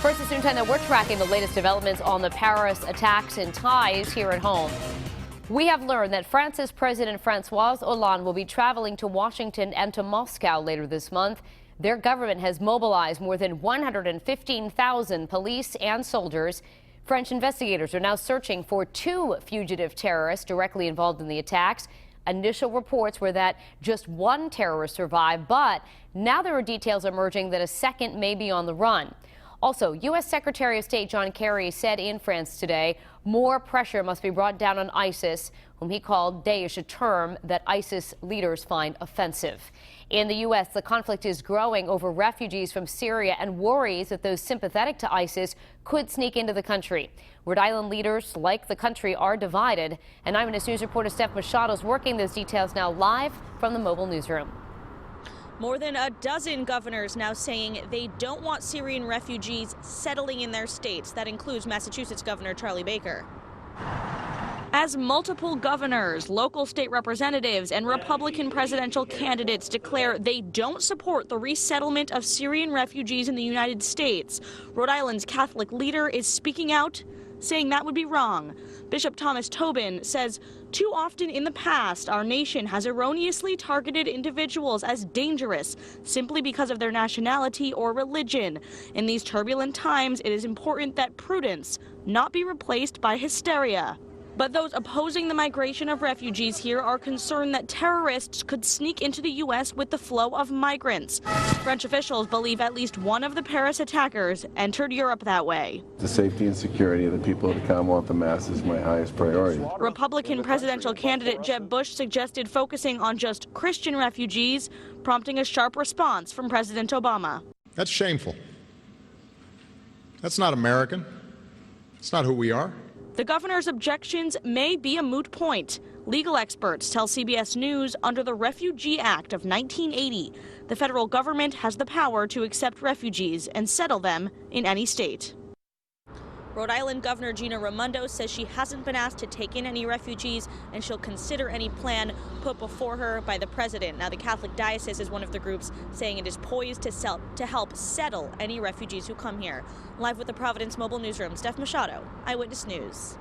First, it's noon time that we're tracking the latest developments on the Paris attacks and ties here at home. We have learned that France's President Francois Hollande will be traveling to Washington and to Moscow later this month. Their government has mobilized more than 115,000 police and soldiers. French investigators are now searching for 2 fugitive terrorists directly involved in the attacks. Initial reports were that just 1 terrorist survived, but now there are details emerging that a second may be on the run. Also, U.S. Secretary of State John Kerry said in France today more pressure must be brought down on ISIS, whom he called Daesh, a term that ISIS leaders find offensive. In the U.S., the conflict is growing over refugees from Syria and worries that those sympathetic to ISIS could sneak into the country. Rhode Island leaders, like the country, are divided. And Eyewitness News reporter Steph Machado is working those details now live from the mobile newsroom. More than a dozen governors now saying they don't want Syrian refugees settling in their states. That includes Massachusetts Governor Charlie Baker. As multiple governors, local state representatives, and Republican presidential candidates declare they don't support the resettlement of Syrian refugees in the United States, Rhode Island's Catholic leader is speaking out, saying that would be wrong. Bishop Thomas Tobin says too often in the past, our nation has erroneously targeted individuals as dangerous simply because of their nationality or religion. In these turbulent times, it is important that prudence not be replaced by hysteria. But those opposing the migration of refugees here are concerned that terrorists could sneak into the U.S. with the flow of migrants. French officials believe at least one of the Paris attackers entered Europe that way. The safety and security of the people of the Commonwealth of Mass is my highest priority. Republican presidential candidate Jeb Bush suggested focusing on just Christian refugees, prompting a sharp response from President Obama. That's shameful. That's not American. It's not who we are. The governor's objections may be a moot point. Legal experts tell CBS News under the Refugee Act of 1980, the federal government has the power to accept refugees and settle them in any state. Rhode Island Governor Gina Raimondo says she hasn't been asked to take in any refugees and she'll consider any plan put before her by the president. Now, the Catholic Diocese is one of the groups saying it is poised to help settle any refugees who come here. Live with the Providence Mobile Newsroom, Steph Machado, Eyewitness News.